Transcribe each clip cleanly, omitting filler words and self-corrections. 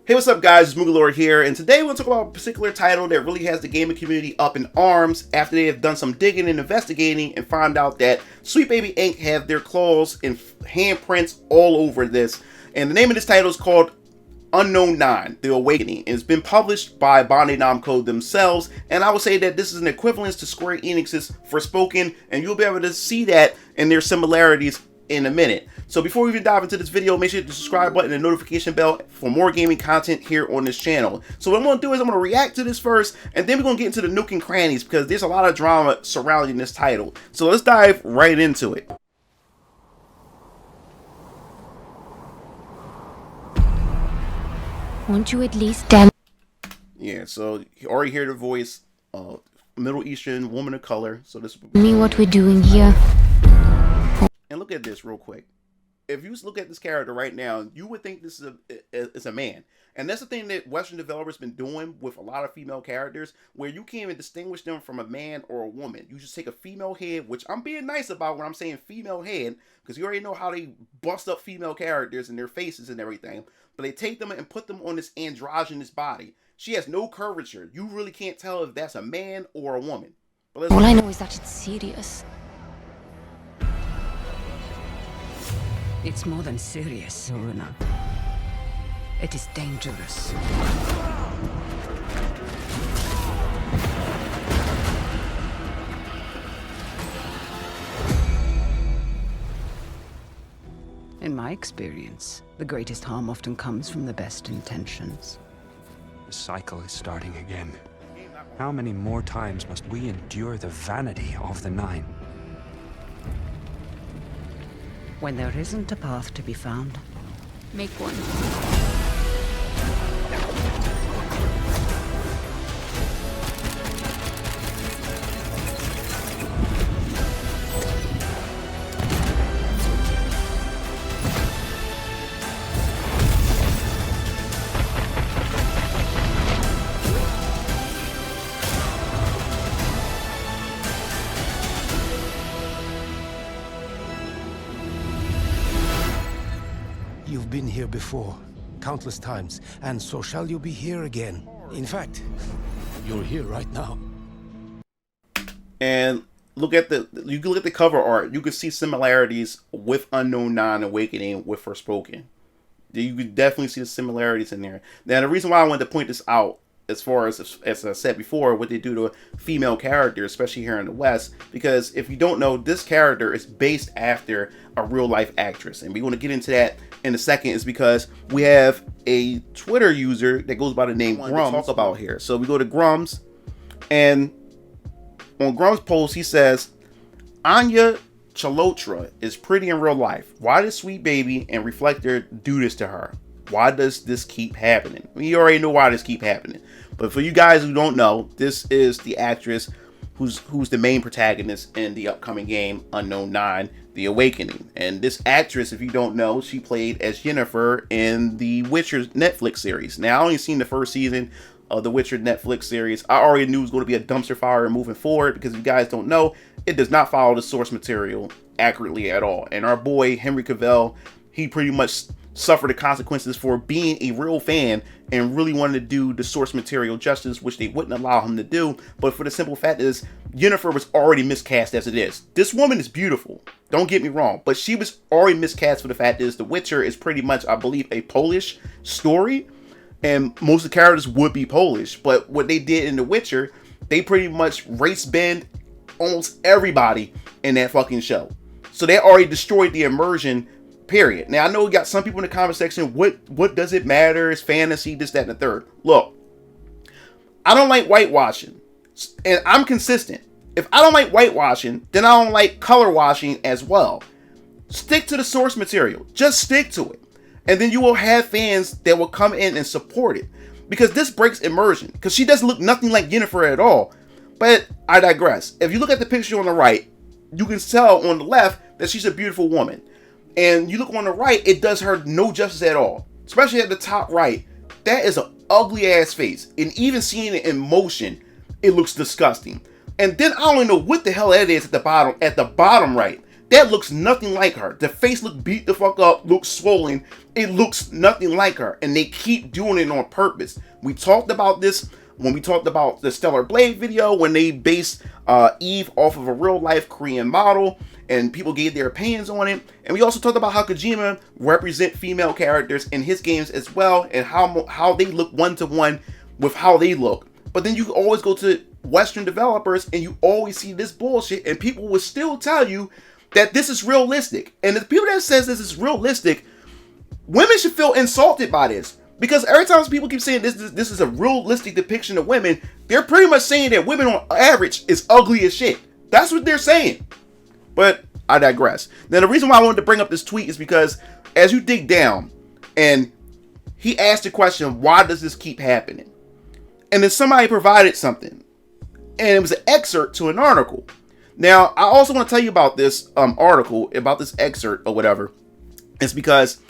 Hey, what's up guys, it's MugenLord here, and today we'll talk about a particular title that really has the gaming community up in arms after they have done some digging and investigating and found out that Sweet Baby Inc. have their claws and handprints all over this. And the name of this title is called Unknown 9, The Awakening, and it's been published by Bandai Namco themselves, and I would say that this is an equivalence to Square Enix's Forspoken, and you'll be able to see that in their similarities in a minute. So before we even dive into this video, make sure to hit the subscribe button and notification bell for more gaming content here on this channel. So what I'm going to do is I'm going to react to this first, and then we're going to get into the nook and crannies because there's a lot of drama surrounding this title. So let's dive right into it. Won't you at least damn? Yeah, so you already hear the voice, Middle Eastern woman of color. So this Me what we're doing here. And look at this real quick. If you look at this character right now, you would think this is a man. And that's the thing that Western developers been doing with a lot of female characters, where you can't even distinguish them from a man or a woman. You just take a female head, which I'm being nice about when I'm saying female head, because you already know how they bust up female characters and their faces and everything. But they take them and put them on this androgynous body. She has no curvature. You really can't tell if that's a man or a woman. But All I know is that it's serious. It's more than serious, Uruna. It is dangerous. In my experience, the greatest harm often comes from the best intentions. The cycle is starting again. How many more times must we endure the vanity of the Nine? When there isn't a path to be found, Make one. You've been here before, countless times, and so shall you be here again. In fact, you're here right now. And you can look at the cover art. You can see similarities with Unknown 9 Awakening with Forspoken. You could definitely see the similarities in there. Now, the reason why I wanted to point this out, as far as I said before, what they do to female characters, especially here in the West, because if you don't know, this character is based after a real life actress, and we want to get into that in a second. Is because we have a Twitter user that goes by the name Grums to talk about here. So we go to Grums, and on Grums' post he says, Anya Chalotra is pretty in real life. Why does Sweet Baby and Reflector do this to her? Why does this keep happening? I mean, you already know why this keep happening. But for you guys who don't know, this is the actress who's the main protagonist in the upcoming game, Unknown 9, The Awakening. And this actress, if you don't know, she played as Yennefer in the Witcher Netflix series. Now, I only seen the first season of the Witcher Netflix series. I already knew it was going to be a dumpster fire moving forward, because if you guys don't know, it does not follow the source material accurately at all. And our boy, Henry Cavill, he pretty much suffer the consequences for being a real fan and really wanted to do the source material justice, which they wouldn't allow him to do. But for the simple fact is, Yennefer was already miscast as it is. This woman is beautiful, don't get me wrong, but she was already miscast for the fact is The Witcher is pretty much, I believe, a Polish story, and most of the characters would be Polish. But what they did in The Witcher, they pretty much race bend almost everybody in that fucking show. So they already destroyed the immersion, period. Now, I know we got some people in the comment section, what does it matter? It's fantasy, this, that, and the third. Look, I don't like whitewashing, and I'm consistent. If I don't like whitewashing, then I don't like color washing as well. Stick to the source material. Just stick to it. And then you will have fans that will come in and support it. Because this breaks immersion. Because she doesn't look nothing like Yennefer at all. But I digress. If you look at the picture on the right, you can tell on the left that she's a beautiful woman. And you look on the right, it does her no justice at all. Especially at the top right. That is an ugly ass face. And even seeing it in motion, it looks disgusting. And then I don't even know what the hell that is at the bottom right. That looks nothing like her. The face looks beat the fuck up, looks swollen. It looks nothing like her. And they keep doing it on purpose. We talked about this when we talked about the Stellar Blade video, when they based Eve off of a real life Korean model, and people gave their opinions on it. And we also talked about how Kojima represent female characters in his games as well, and how they look one-to-one with how they look. But then you always go to Western developers and you always see this bullshit, and people will still tell you that this is realistic. And the people that says this is realistic, women should feel insulted by this. Because every time people keep saying this is a realistic depiction of women, they're pretty much saying that women on average is ugly as shit. That's what they're saying. But I digress. Now, the reason why I wanted to bring up this tweet is because as you dig down, and he asked the question, why does this keep happening? And then somebody provided something. And it was an excerpt to an article. Now, I also want to tell you about this article, about this excerpt or whatever. It's because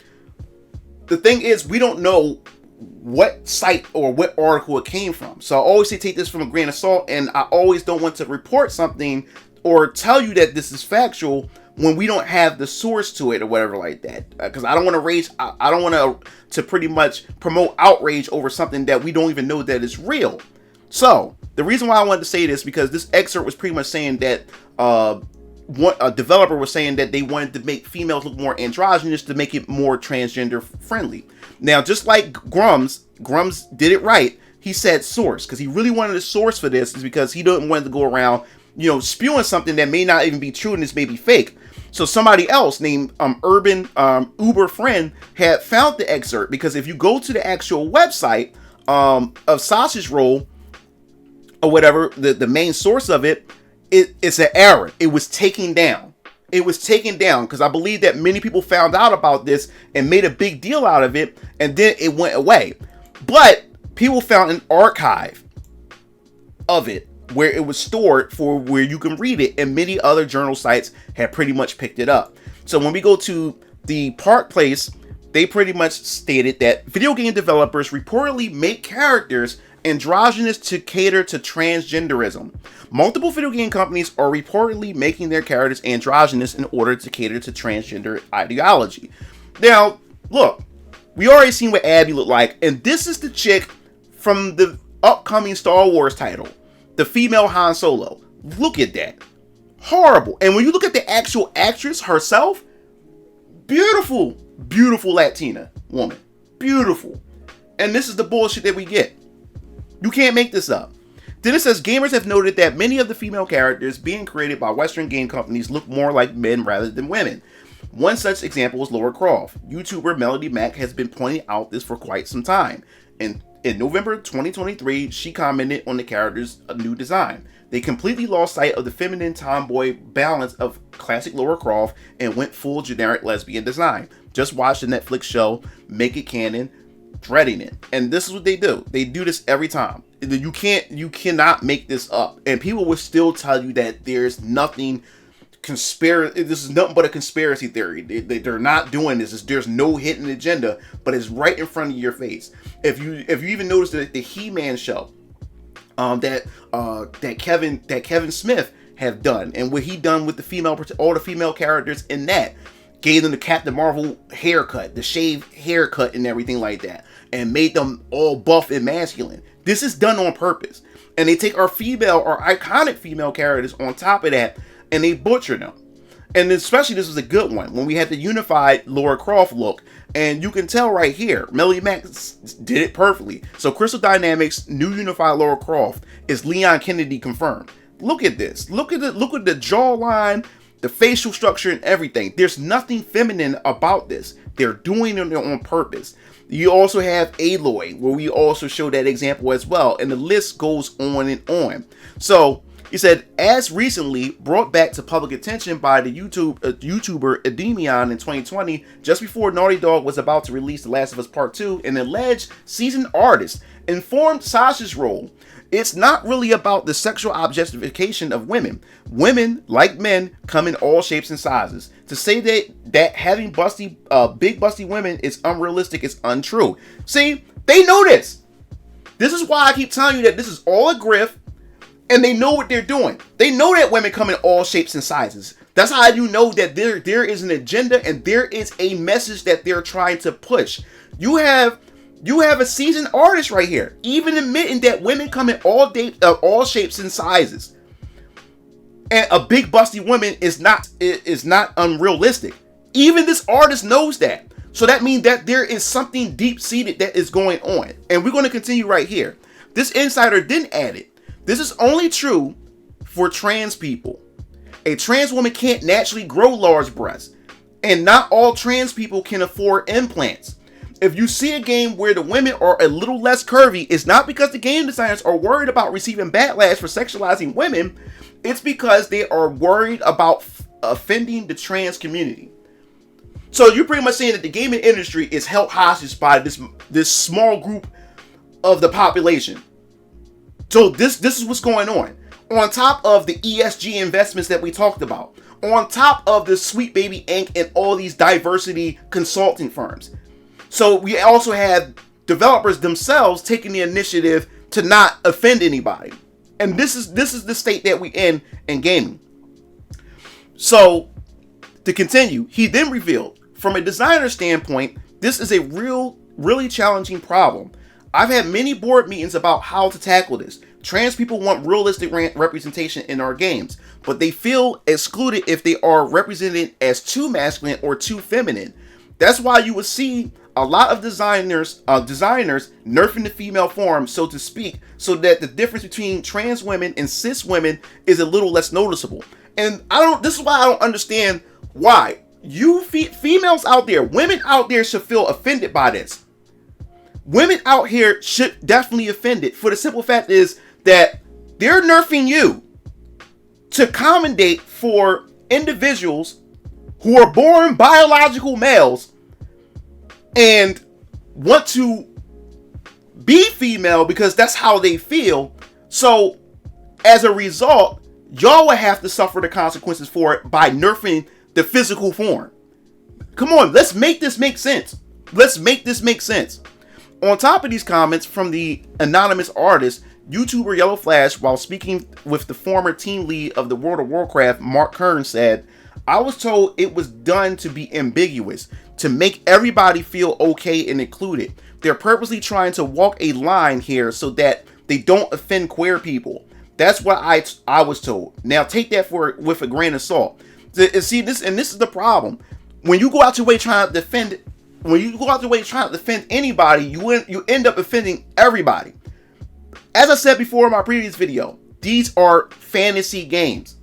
the thing is, we don't know what site or what article it came from. So I always say take this from a grain of salt, and I always don't want to report something or tell you that this is factual when we don't have the source to it or whatever like that. Because I don't want to rage. I don't want to pretty much promote outrage over something that we don't even know that is real. So the reason why I wanted to say this, because this excerpt was pretty much saying that a developer was saying that they wanted to make females look more androgynous to make it more transgender friendly. Now, just like Grums did it right. He said source, because he really wanted a source for this, is because he didn't want to go around, spewing something that may not even be true and this may be fake. So somebody else named Urban Uber Friend had found the excerpt, because if you go to the actual website of Sausage Roll or whatever, the main source of it, it's an error. It was taken down. It was taken down because I believe that many people found out about this and made a big deal out of it, and then it went away. But people found an archive of it where it was stored for where you can read it, and many other journal sites have pretty much picked it up. So when we go to the Park Place, they pretty much stated that video game developers reportedly make characters androgynous to cater to transgenderism. Multiple video game companies are reportedly making their characters androgynous in order to cater to transgender ideology. Now, look, we already seen what Abby looked like, and this is the chick from the upcoming Star Wars title, the female Han Solo. Look at that. Horrible. And when you look at the actual actress herself, beautiful, beautiful Latina woman. Beautiful. And this is the bullshit that we get. You can't make this up. Then it says, gamers have noted that many of the female characters being created by Western game companies look more like men rather than women. One such example is Lara Croft. YouTuber Melody Mac has been pointing out this for quite some time. In November 2023, she commented on the character's new design. They completely lost sight of the feminine tomboy balance of classic Lara Croft and went full generic lesbian design. Just watch the Netflix show Make It Canon, dreading it. And this is what they do. They do this every time. You cannot make this up. And people will still tell you that there's nothing this is nothing but a conspiracy theory. They're not doing this. There's no hidden agenda, but it's right in front of your face. If you even notice that the He-Man show that Kevin Smith have done, and what he done with all the female characters in that, gave them the Captain Marvel haircut, the shaved haircut and everything like that, and made them all buff and masculine. This is done on purpose. And they take our iconic female characters on top of that, and they butcher them. And especially this was a good one, when we had the unified Lara Croft look. And you can tell right here, Melody Max did it perfectly. So Crystal Dynamics' new unified Lara Croft is Leon Kennedy confirmed. Look at this. Look at the jawline, the facial structure, and everything. There's nothing feminine about this. They're doing it on purpose. You also have Aloy, where we also show that example as well. And the list goes on and on. So he said, as recently brought back to public attention by the YouTuber Edemion in 2020, just before Naughty Dog was about to release The Last of Us Part 2, an alleged seasoned artist informed Sasha's Roll, it's not really about the sexual objectification of women. Women, like men, come in all shapes and sizes. To say that having big busty women is unrealistic is untrue. See, they know this. This is why I keep telling you that this is all a grift. And they know what they're doing. They know that women come in all shapes and sizes. That's how you know that there is an agenda and there is a message that they're trying to push. You have a seasoned artist right here, even admitting that women come in all shapes and sizes, and a big busty woman is not unrealistic. Even this artist knows that. So that means that there is something deep seated that is going on, and we're going to continue right here. This insider then added, "This is only true for trans people. A trans woman can't naturally grow large breasts, and not all trans people can afford implants. If you see a game where the women are a little less curvy, it's not because the game designers are worried about receiving backlash for sexualizing women. It's because they are worried about offending the trans community." So you're pretty much saying that the gaming industry is held hostage by this small group of the population. So this is what's going on. On top of the ESG investments that we talked about, on top of the Sweet Baby Inc. and all these diversity consulting firms. So we also have developers themselves taking the initiative to not offend anybody. And this is the state that we in gaming. So to continue, he then revealed, from a designer standpoint, this is a really challenging problem. I've had many board meetings about how to tackle this. Trans people want realistic representation in our games, but they feel excluded if they are represented as too masculine or too feminine. That's why you will see a lot of designers nerfing the female form, so to speak, so that the difference between trans women and cis women is a little less noticeable. And this is why I don't understand why you females out there, women out there should feel offended by this. Women out here should definitely offended, for the simple fact is that they're nerfing you to accommodate for individuals who are born biological males and want to be female because that's how they feel. So as a result, y'all will have to suffer the consequences for it by nerfing the physical form. Come on, let's make this make sense. Let's make this make sense. On top of these comments from the anonymous artist, YouTuber Yellow Flash, while speaking with the former team lead of the World of Warcraft, Mark Kern, said, "I was told it was done to be ambiguous, to make everybody feel okay and included. They're purposely trying to walk a line here so that they don't offend queer people. That's what I was told. Now take that with a grain of salt." See this, and this is the problem. When you go out your way trying to defend anybody, you end up offending everybody. As I said before in my previous video, these are fantasy games.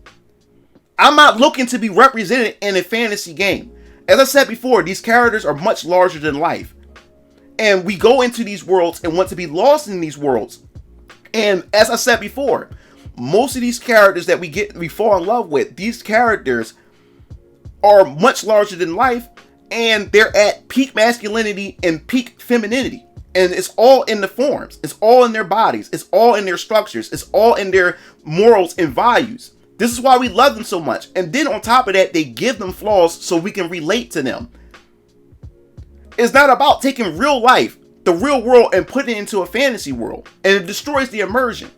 I'm not looking to be represented in a fantasy game. As I said before, these characters are much larger than life. And we go into these worlds and want to be lost in these worlds. And as I said before, most of these characters that we fall in love with, these characters are much larger than life, and they're at peak masculinity and peak femininity. And it's all in the forms. It's all in their bodies. It's all in their structures. It's all in their morals and values. This is why we love them so much. And then on top of that, they give them flaws so we can relate to them. It's not about taking real life, the real world, and putting it into a fantasy world. And it destroys the immersion.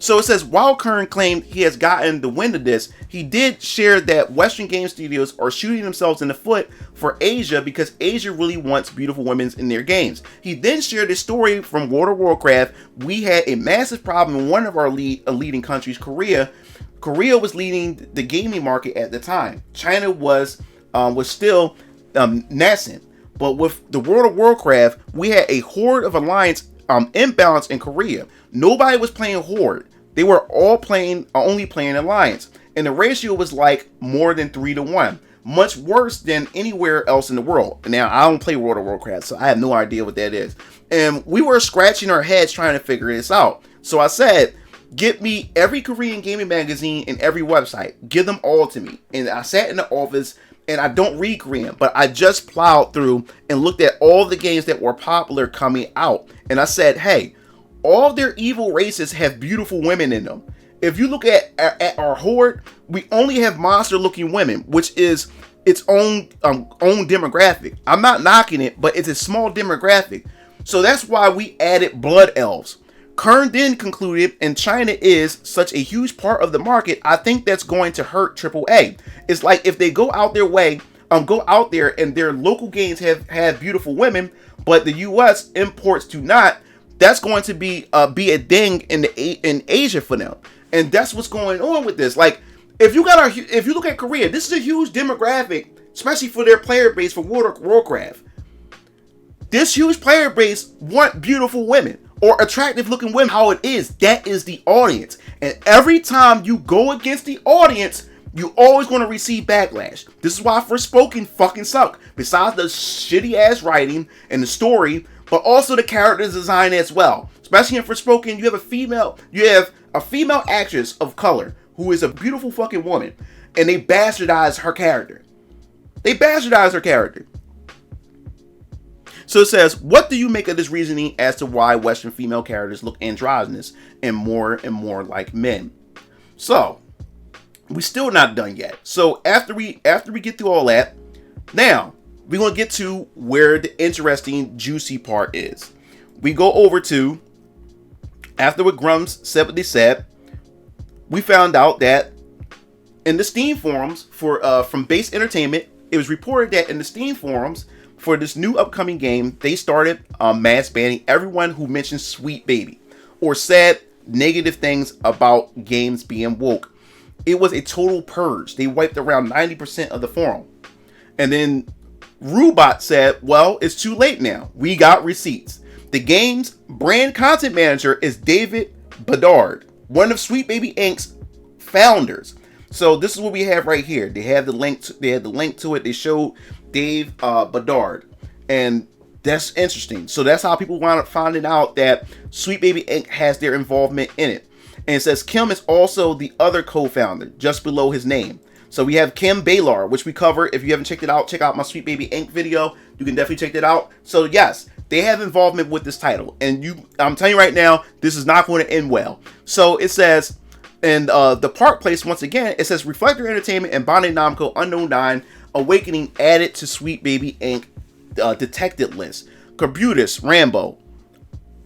So it says, while Kern claimed he has gotten the wind of this, he did share that Western game studios are shooting themselves in the foot for Asia because Asia really wants beautiful women in their games. He then shared a story from World of Warcraft. We had a massive problem in one of our leading countries, Korea. Korea was leading the gaming market at the time. China was still nascent. But with the World of Warcraft, we had a horde of alliance imbalance in Korea. Nobody was playing horde. They were all only playing alliance. And the ratio was like more than 3-1. Much worse than anywhere else in the world. Now, I don't play World of Warcraft, so I have no idea what that is. And we were scratching our heads trying to figure this out. So I said, get me every Korean gaming magazine and every website. Give them all to me. And I sat in the office, and I don't read Korean, but I just plowed through and looked at all the games that were popular coming out. And I said, hey, all their evil races have beautiful women in them. If you look at our horde, we only have monster-looking women, which is its own demographic. I'm not knocking it, but it's a small demographic. So that's why we added blood elves. Kern then concluded, and China is such a huge part of the market, I think that's going to hurt AAA. It's like if they go out there and their local games have beautiful women, but the U.S. imports do not. That's going to be a ding in Asia for them, and that's what's going on with this. Like, if you look at Korea, this is a huge demographic, especially for their player base for World of Warcraft. This huge player base want beautiful women or attractive looking women. How it is, that is the audience, and every time you go against the audience, you always going to receive backlash. This is why Forspoken fucking suck. Besides the shitty ass writing and the story, but also the character design as well. Especially in Forspoken, you have a female actress of color who is a beautiful fucking woman, and they bastardize her character. So it says, what do you make of this reasoning as to why Western female characters look androgynous and more like men? So, we're still not done yet. So after we get through all that, now we're going to get to where the interesting, juicy part is. We go over to, after what Grums said what they said, we found out that in the Steam forums from Base Entertainment, it was reported that in the Steam forums for this new upcoming game, they started mass banning everyone who mentioned Sweet Baby or said negative things about games being woke. It was a total purge. They wiped around 90% of the forum. And then Rubot said, well, it's too late now. We got receipts. The game's brand content manager is David Bedard, one of Sweet Baby Inc.'s founders. So this is what we have right here. They had the link to it. They showed Dave Bedard. And that's interesting. So that's how people wound up finding out that Sweet Baby Inc. has their involvement in it. And it says Kim is also the other co-founder, just below his name. So we have Kim Baylor, which we cover. If you haven't checked it out, check out my Sweet Baby Inc. video. You can definitely check that out. So yes, they have involvement with this title. And I'm telling you right now, this is not going to end well. So it says, and the Park Place, once again, it says Reflector Entertainment and Bandai Namco Unknown 9 Awakening added to Sweet Baby Inc. Detected list. Corbutus Rambo,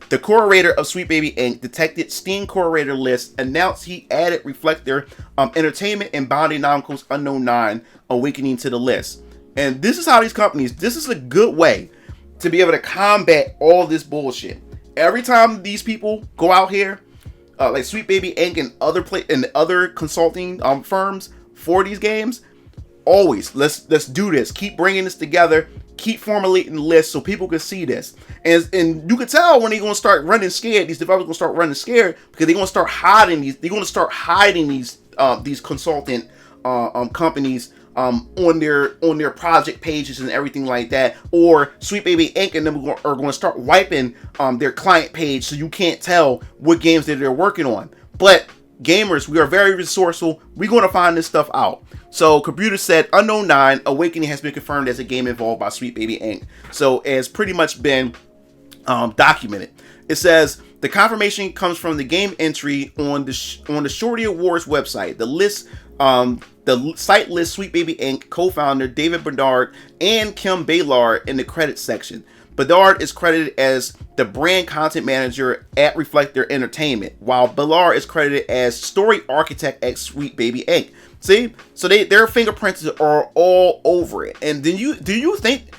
the curator of Sweet Baby Inc., detected Steam curator list, announced he added Reflector Entertainment and Bandai Namco's Unknown 9 Awakening to the list. And this is how these companies, this is a good way to be able to combat all this bullshit. Every time these people go out here, like Sweet Baby Inc. and other consulting firms for these games, always let's do this. Keep bringing this together. Keep formulating the list so people can see this. And you can tell when they're going to start running scared. These developers going to start running scared because they're going to start hiding these. They're going to start hiding these consultant companies on their project pages and everything like that. Or Sweet Baby Inc. and them are going to start wiping their client page so you can't tell what games that they're working on. But gamers, we are very resourceful. We're going to find this stuff out. So Computer said Unknown 9 Awakening has been confirmed as a game involved by Sweet Baby Inc. So it has pretty much been documented. It says the confirmation comes from the game entry on the Shorty Awards website. The site lists Sweet Baby Inc. co-founder David Bedard and Kim Baylor in the credits section. Bedard is credited as the brand content manager at Reflector Entertainment, while Baylor is credited as story architect at Sweet Baby Inc. See, so their fingerprints are all over it. And then would you think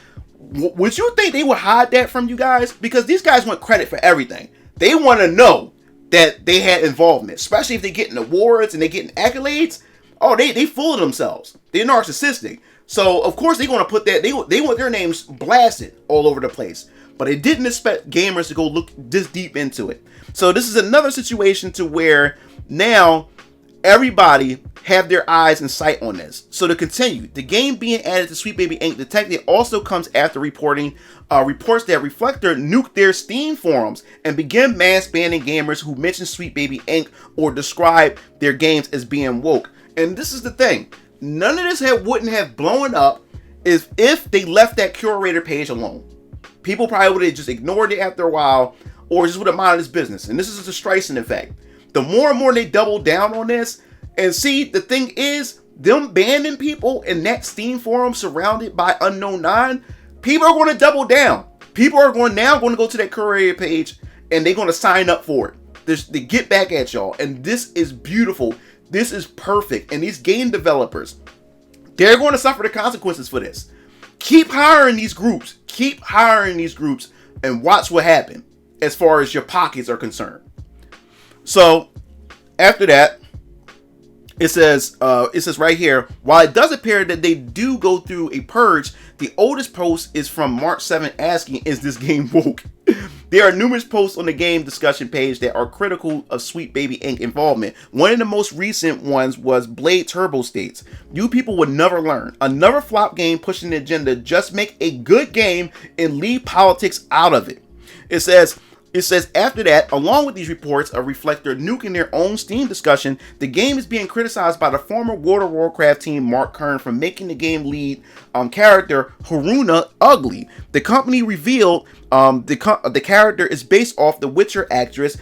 they would hide that from you guys? Because these guys want credit for everything. They want to know that they had involvement, especially if they're getting awards and they're getting accolades. Oh, they fool themselves. They're narcissistic. So of course they're going to put that. They want their names blasted all over the place. But they didn't expect gamers to go look this deep into it. So this is another situation to where now everybody have their eyes and sight on this. So to continue, the game being added to Sweet Baby Inc. Detected also comes after reports that Reflector nuked their Steam forums and began mass banning gamers who mention Sweet Baby Inc. or describe their games as being woke. And this is the thing. None of this wouldn't have blown up if they left that curator page alone. People probably would have just ignored it after a while or just would have minded his business. And this is the Streisand effect. The more and more they double down on this, and see, the thing is, them banning people in that Steam forum surrounded by Unknown 9, people are going to double down. People are going to go to that curator page and they're going to sign up for it. they get back at y'all, and this is beautiful. This is perfect. And these game developers, they're going to suffer the consequences for this. Keep hiring these groups. Keep hiring these groups and watch what happens as far as your pockets are concerned. So after that, it says right here, while it does appear that they do go through a purge, the oldest post is from March 7th asking, is this game woke? There are numerous posts on the game discussion page that are critical of Sweet Baby Inc. involvement. One of the most recent ones was Blade Turbo states, you people would never learn. Another flop game pushing the agenda. Just make a good game and leave politics out of it. It says, after that, along with these reports of Reflector nuking their own Steam discussion, the game is being criticized by the former World of Warcraft team Mark Kern for making the game lead character Haruna ugly. The company revealed the character is based off the Witcher actress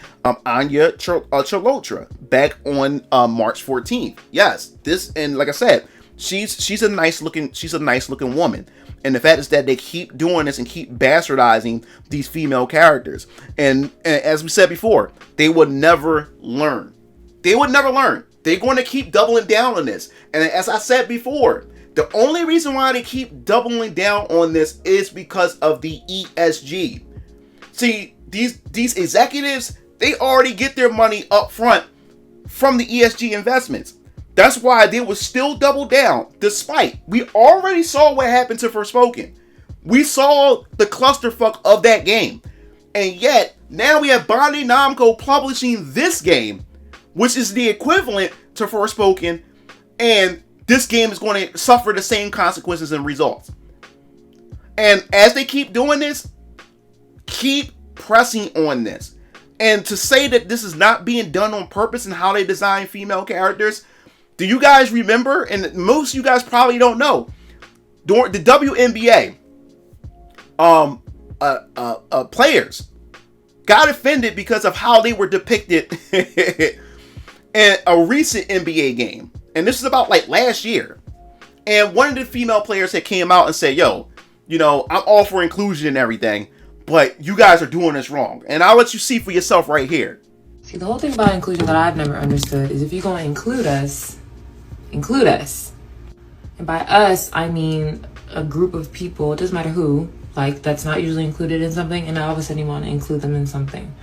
Anya Chalotra back on March 14th. Yes, this, and like I said, she's a nice looking woman. And the fact is that they keep doing this and keep bastardizing these female characters. And as we said before, they would never learn. They would never learn. They're going to keep doubling down on this. And as I said before, the only reason why they keep doubling down on this is because of the ESG. See, these executives, they already get their money up front from the ESG investments. That's why they will still double down, despite we already saw what happened to Forspoken. We saw the clusterfuck of that game. And yet, now we have Bandai Namco publishing this game, which is the equivalent to Forspoken, and this game is going to suffer the same consequences and results. And as they keep doing this, keep pressing on this. And to say that this is not being done on purpose in how they design female characters, do you guys remember, and most of you guys probably don't know, during the WNBA, players got offended because of how they were depicted in a recent NBA game. And this is about like last year. And one of the female players had came out and said, yo, you know, I'm all for inclusion and everything, but you guys are doing this wrong. And I'll let you see for yourself right here. See, the whole thing about inclusion that I've never understood is if you're going to include us. And by us, I mean a group of people, it doesn't matter who, like that's not usually included in something, and all of a sudden you want to include them in something.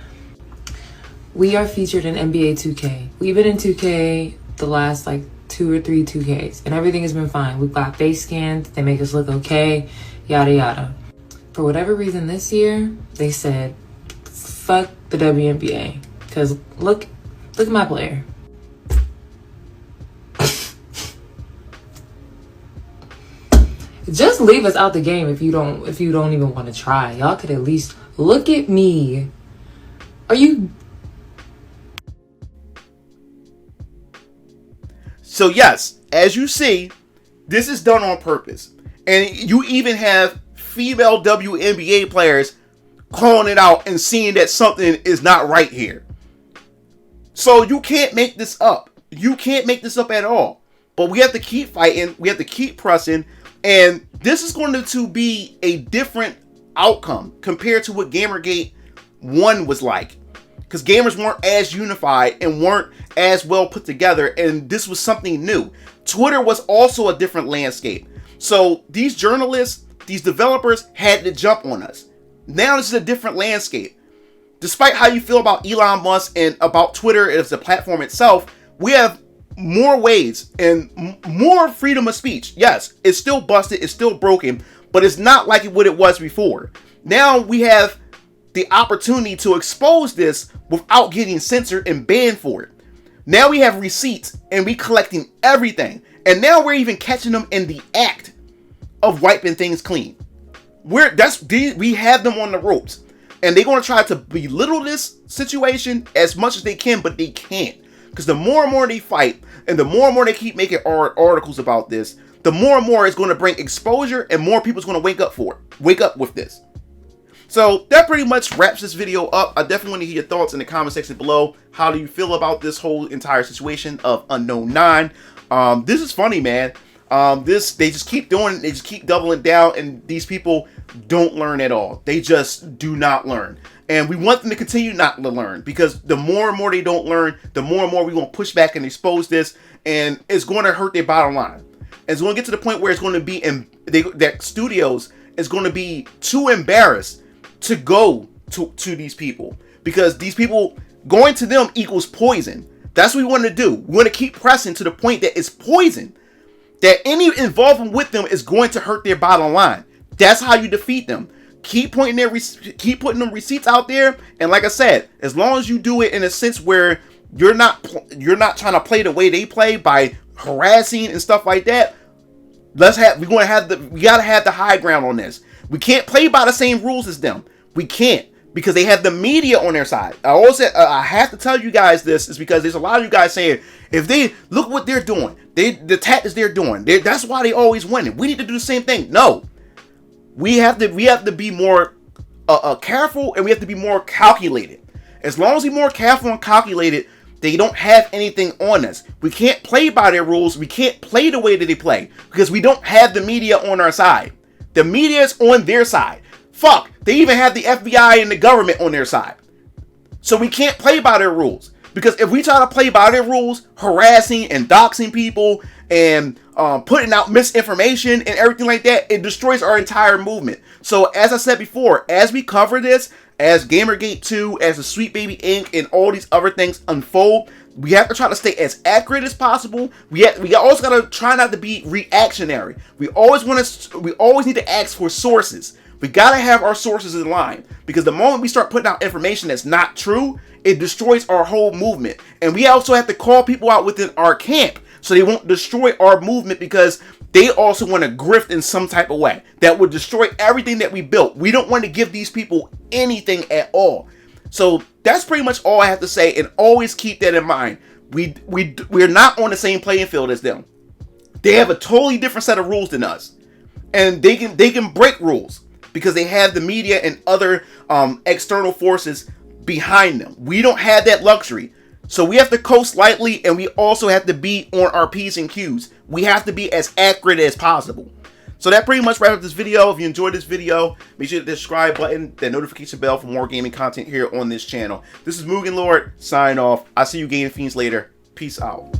We are featured in NBA 2K. We've been in 2K the last like 2 or 3 2Ks, and everything has been fine. We've got face scans, they make us look okay, yada yada. For whatever reason this year, they said, fuck the WNBA. Because look at my player. Just leave us out the game if you don't even want to try. Y'all could at least look at me. Are you? So yes, as you see, this is done on purpose. And you even have female WNBA players calling it out and seeing that something is not right here. So you can't make this up. You can't make this up at all. But we have to keep fighting. We have to keep pressing. And this is going to be a different outcome compared to what Gamergate 1 was like. Because gamers weren't as unified and weren't as well put together. And this was something new. Twitter was also a different landscape. So these journalists, these developers had to jump on us. Now this is a different landscape. Despite how you feel about Elon Musk and about Twitter as a platform itself, we have more ways and more freedom of speech. Yes, it's still busted, it's still broken, but it's not like what it was before. Now we have the opportunity to expose this without getting censored and banned for it. Now we have receipts and we collecting everything. And now we're even catching them in the act of wiping things clean. We have them on the ropes. And they're going to try to belittle this situation as much as they can, but they can't. Because the more and more they fight, and the more and more they keep making articles about this, the more and more it's going to bring exposure, and more people's going to wake up with this. So that pretty much wraps this video up. I definitely want to hear your thoughts in the comment section below. How do you feel about this whole entire situation of Unknown 9? This is funny, man. They just keep doing it. They just keep doubling down, and these people don't learn at all. They just do not learn. And we want them to continue not to learn, because the more and more they don't learn, the more and more we're going to push back and expose this, and it's going to hurt their bottom line. It's going to get to the point where it's going to be that studios is going to be too embarrassed to go to these people, because these people going to them equals poison. That's what we want to do. We want to keep pressing to the point that it's poison, that any involvement with them is going to hurt their bottom line. That's how you defeat them. Keep putting them receipts out there, and like I said, as long as you do it in a sense where you're not trying to play the way they play by harassing and stuff like that. We gotta have the high ground on this. We can't play by the same rules as them. We can't, because they have the media on their side. I have to tell you guys this is because there's a lot of you guys saying, if they look what they're doing, the tactics they're doing, that's why they always winning. We need to do the same thing. No, we have to be more careful, and we have to be more calculated. As long as we're more careful and calculated, they don't have anything on us. We can't play by their rules. We can't play the way that they play, because we don't have the media on our side. The media is on their side. Fuck, they even have the FBI and the government on their side. So we can't play by their rules, because if we try to play by their rules, harassing and doxing people and putting out misinformation and everything like that, it destroys our entire movement. So as I said before, as we cover this, as Gamergate 2, as the Sweet Baby Inc., and all these other things unfold, we have to try to stay as accurate as possible. We also got to try not to be reactionary. We always need to ask for sources. We got to have our sources in line, because the moment we start putting out information that's not true, it destroys our whole movement. And we also have to call people out within our camp so they won't destroy our movement, because they also want to grift in some type of way that would destroy everything that we built. We don't want to give these people anything at all. So that's pretty much all I have to say, and always keep that in mind. We're not on the same playing field as them. They have a totally different set of rules than us, and they can break rules because they have the media and other external forces behind them. We don't have that luxury. So we have to coast lightly, and we also have to be on our P's and Q's. We have to be as accurate as possible. So that pretty much wraps up this video. If you enjoyed this video, make sure to hit the subscribe button, that notification bell for more gaming content here on this channel. This is MugenLord, sign off. I'll see you gaming fiends later. Peace out.